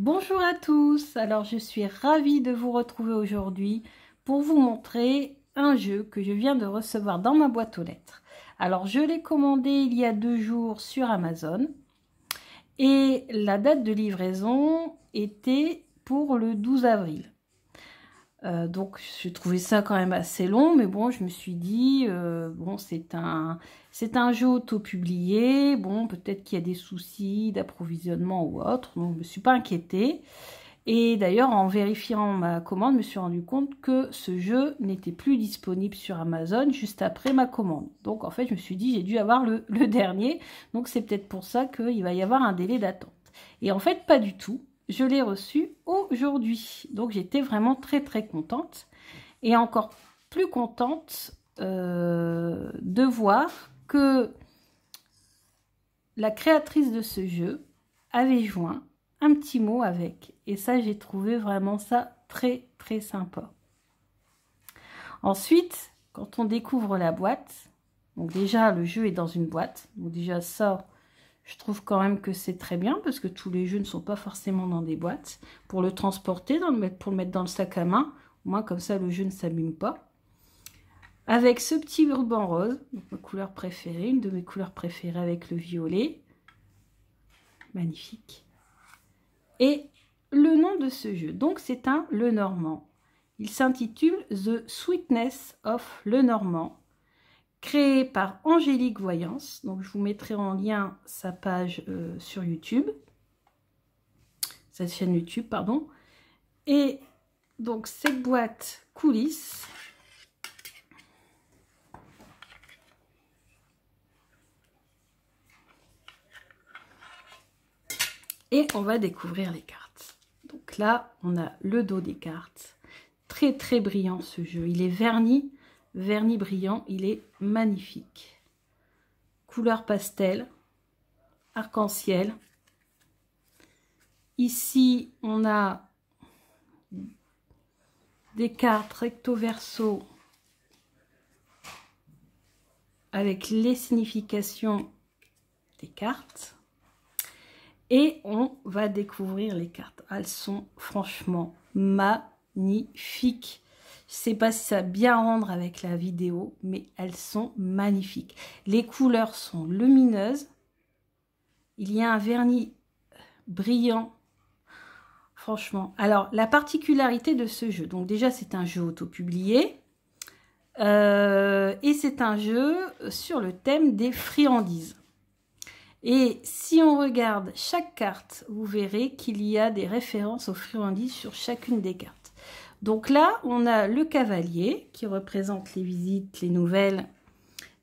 Bonjour à tous, alors je suis ravie de vous retrouver aujourd'hui pour vous montrer un jeu que je viens de recevoir dans ma boîte aux lettres. Alors je l'ai commandé il y a 2 jours sur Amazon et la date de livraison était pour le 12 avril. Donc j'ai trouvé ça quand même assez long, mais bon, je me suis dit, bon, c'est un jeu auto-publié, bon, peut-être qu'il y a des soucis d'approvisionnement ou autre, donc je ne me suis pas inquiétée. Et d'ailleurs, en vérifiant ma commande, je me suis rendu compte que ce jeu n'était plus disponible sur Amazon juste après ma commande. Donc en fait, je me suis dit, j'ai dû avoir le dernier, donc c'est peut-être pour ça qu'il va y avoir un délai d'attente. Et en fait, pas du tout. Je l'ai reçu aujourd'hui. Donc j'étais vraiment très très contente. Et encore plus contente de voir que la créatrice de ce jeu avait joint un petit mot avec. Et ça, j'ai trouvé vraiment ça très très sympa. Ensuite, quand on découvre la boîte, donc déjà le jeu est dans une boîte. Donc déjà ça, je trouve quand même que c'est très bien parce que tous les jeux ne sont pas forcément dans des boîtes. Pour le transporter, pour le mettre dans le sac à main, au moins comme ça le jeu ne s'abîme pas. Avec ce petit ruban rose, donc ma couleur préférée, une de mes couleurs préférées avec le violet. Magnifique. Et le nom de ce jeu, donc c'est un Lenormand. Il s'intitule The Sweetness of Lenormand. Créé par Angélique Voyance, donc je vous mettrai en lien sa page sur YouTube, sa chaîne YouTube, pardon. Et donc cette boîte coulisse, et on va découvrir les cartes. Donc là, on a le dos des cartes, très très brillant ce jeu, il est verni brillant, il est magnifique. Couleur pastel, arc-en-ciel. Ici, on a des cartes recto verso avec les significations des cartes. Et on va découvrir les cartes. Elles sont franchement magnifiques. Je ne sais pas si ça va bien rendre avec la vidéo, mais elles sont magnifiques. Les couleurs sont lumineuses. Il y a un vernis brillant. Franchement. Alors, la particularité de ce jeu, donc déjà, c'est un jeu auto-publié. Et c'est un jeu sur le thème des friandises. Et si on regarde chaque carte, vous verrez qu'il y a des références aux friandises sur chacune des cartes. Donc là, on a le cavalier qui représente les visites, les nouvelles.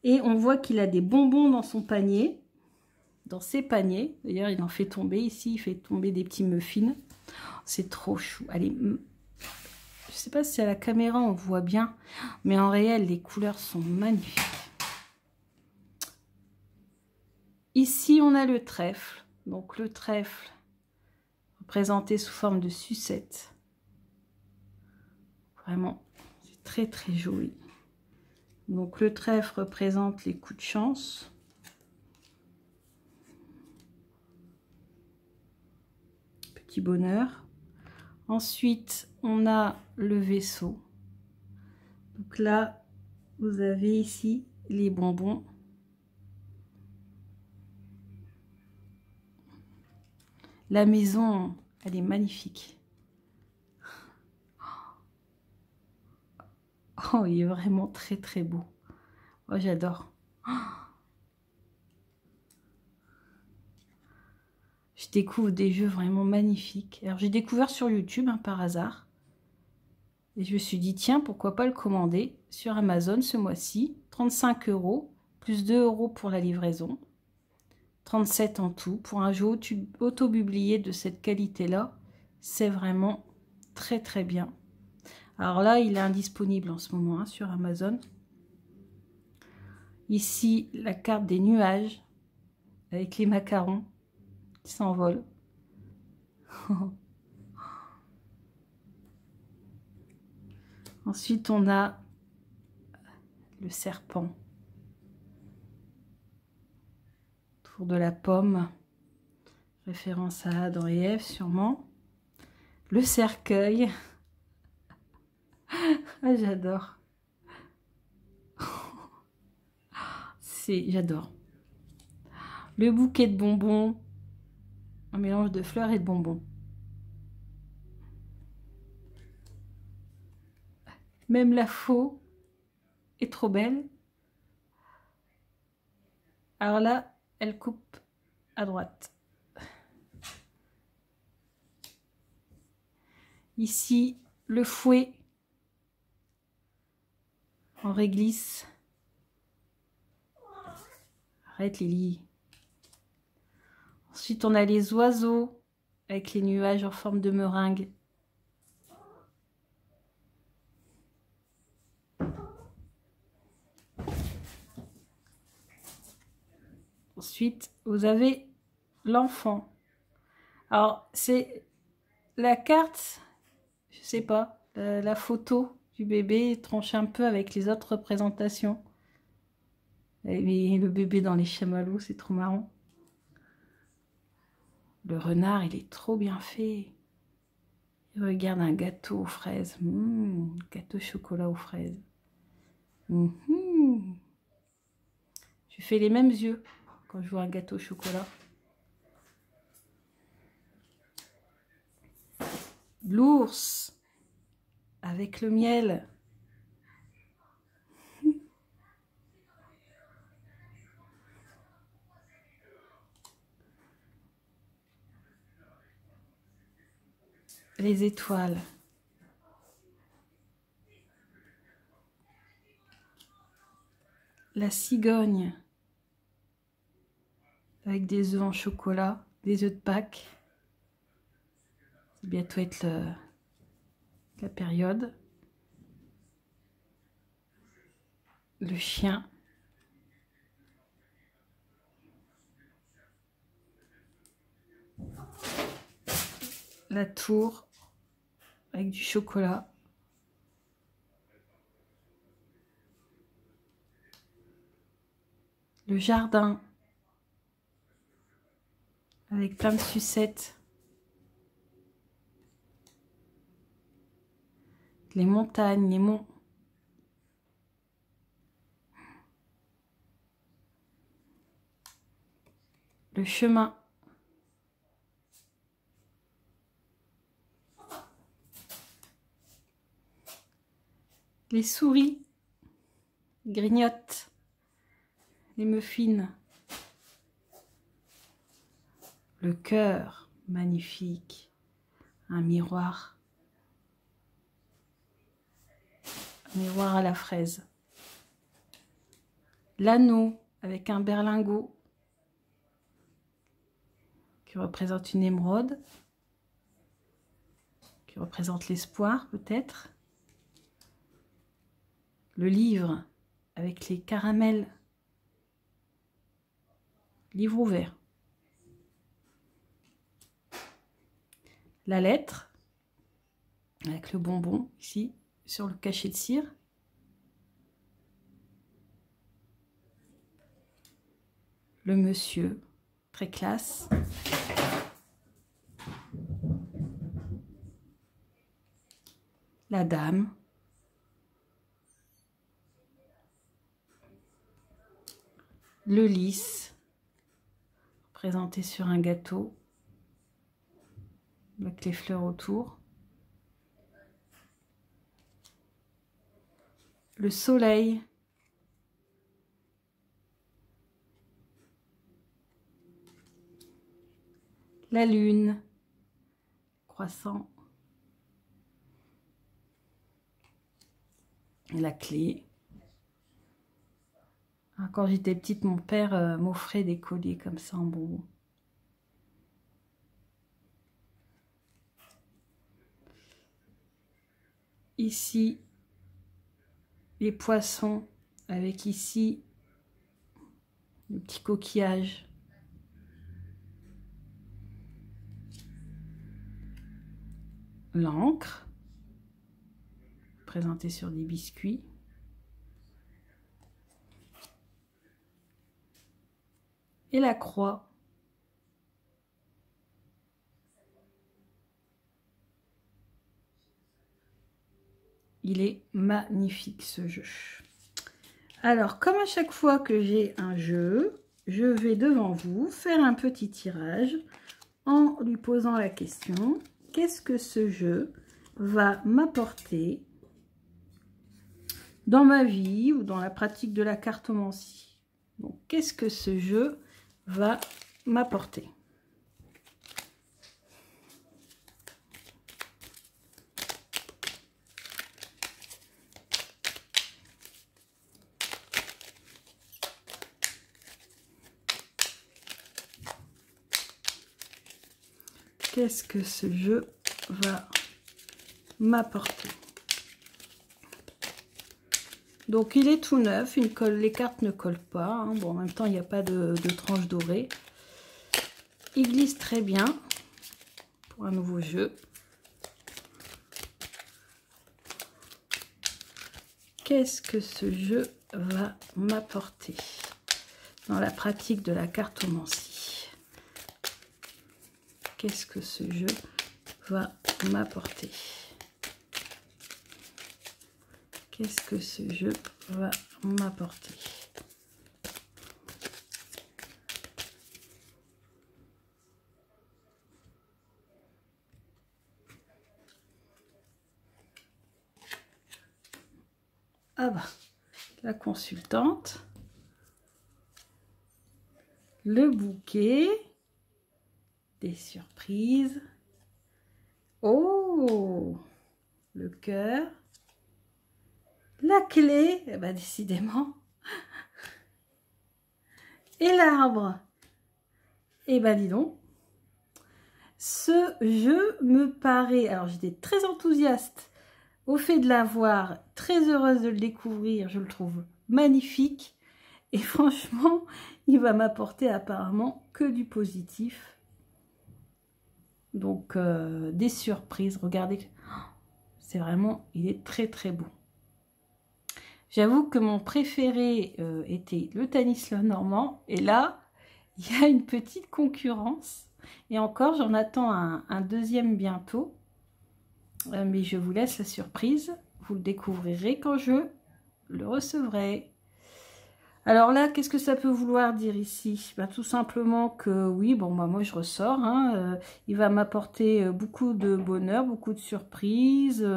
Et on voit qu'il a des bonbons dans son panier, dans ses paniers. D'ailleurs, il en fait tomber ici, il fait tomber des petits muffins. C'est trop chou. Allez, je ne sais pas si à la caméra on voit bien, mais en réel, les couleurs sont magnifiques. Ici, on a le trèfle. Donc, le trèfle représenté sous forme de sucette. Vraiment, c'est très, très joli. Donc, le trèfle représente les coups de chance. Petit bonheur. Ensuite, on a le vaisseau. Donc là, vous avez ici les bonbons. La maison, elle est magnifique. Oh, il est vraiment très très beau. Oh, j'adore. Je découvre des jeux vraiment magnifiques. Alors, j'ai découvert sur YouTube, hein, par hasard. Et je me suis dit, tiens, pourquoi pas le commander sur Amazon ce mois-ci. 35 €, plus 2 € pour la livraison. 37 en tout. Pour un jeu auto-publié de cette qualité-là, c'est vraiment très très bien. Alors là, il est indisponible en ce moment, hein, sur Amazon. Ici, la carte des nuages avec les macarons qui s'envolent. Ensuite, on a le serpent autour de la pomme, référence à Adam et Ève sûrement. le cercueil. Ah, j'adore. J'adore. Le bouquet de bonbons. Un mélange de fleurs et de bonbons. Même la faux est trop belle. Alors là, elle coupe à droite. Ici, le fouet en réglisse. Arrête Lily. Ensuite, on a les oiseaux avec les nuages en forme de meringue. Ensuite, vous avez l'enfant. Alors, c'est la carte, je sais pas, la photo du bébé tranche un peu avec les autres représentations. Et le bébé dans les chamallows, c'est trop marrant. Le renard, il est trop bien fait. Il regarde un gâteau aux fraises. Gâteau chocolat aux fraises. Je fais les mêmes yeux quand je vois un gâteau au chocolat. L'ours avec le miel. Les étoiles. La cigogne avec des œufs en chocolat, des œufs de Pâques. Ça va bientôt être la période. Le chien. La tour avec du chocolat. Le jardin avec plein de sucettes. Les montagnes, les monts. Le chemin. Les souris grignotent. Les muffins. Le cœur, magnifique. Un miroir. Un miroir à la fraise. L'anneau avec un berlingot qui représente une émeraude, qui représente l'espoir peut-être. Le livre avec les caramels. Livre ouvert. La lettre avec le bonbon ici sur le cachet de cire. Le monsieur, très classe. La dame. Le lys, présenté sur un gâteau, avec les fleurs autour. Le soleil. La lune. Croissant. Et la clé. Quand j'étais petite, mon père m'offrait des colliers comme ça en bonbons. Ici, les poissons avec ici le petit coquillage. L'encre, présentée sur des biscuits. Et la croix. il est magnifique ce jeu. Alors, comme à chaque fois que j'ai un jeu, je vais devant vous faire un petit tirage en lui posant la question, qu'est-ce que ce jeu va m'apporter dans ma vie ou dans la pratique de la cartomancie? Donc, qu'est-ce que ce jeu va m'apporter? Qu'est-ce que ce jeu va m'apporter? Donc il est tout neuf, les cartes ne collent pas, hein. Bon, en même temps il n'y a pas de tranche dorée. Il glisse très bien pour un nouveau jeu. Qu'est-ce que ce jeu va m'apporter dans la pratique de la cartomancie? Qu'est-ce que ce jeu va m'apporter? Qu'est-ce que ce jeu va m'apporter? Ah bah, la consultante, le bouquet, des surprises, oh, le cœur, la clé, eh ben, décidément, et l'arbre. Eh ben dis donc, ce jeu me paraît, alors j'étais très enthousiaste au fait de l'avoir, très heureuse de le découvrir, je le trouve magnifique, et franchement, il va m'apporter apparemment que du positif. Donc, des surprises, regardez, c'est vraiment, il est très très beau. J'avoue que mon préféré était le Tanis Lenormand, et là, il y a une petite concurrence. Et encore, j'en attends un deuxième bientôt. Mais je vous laisse la surprise. Vous le découvrirez quand je le recevrai. Alors là, qu'est-ce que ça peut vouloir dire ici? Ben, tout simplement que oui, bon, bah, moi je ressors. Hein, il va m'apporter beaucoup de bonheur, beaucoup de surprises,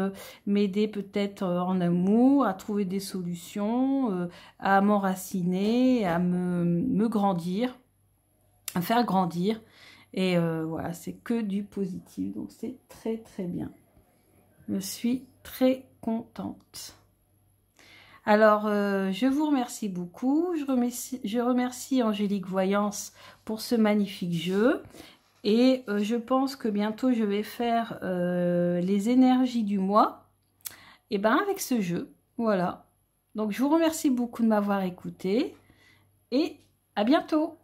m'aider peut-être en amour, à trouver des solutions, à m'enraciner, à me grandir, à faire grandir. Et voilà, c'est que du positif, donc c'est très très bien. Je suis très contente. Alors, je vous remercie beaucoup. Je remercie Angélique Voyance pour ce magnifique jeu. Et je pense que bientôt, je vais faire les énergies du mois. Et bien, avec ce jeu, voilà. Donc, je vous remercie beaucoup de m'avoir écouté. Et à bientôt.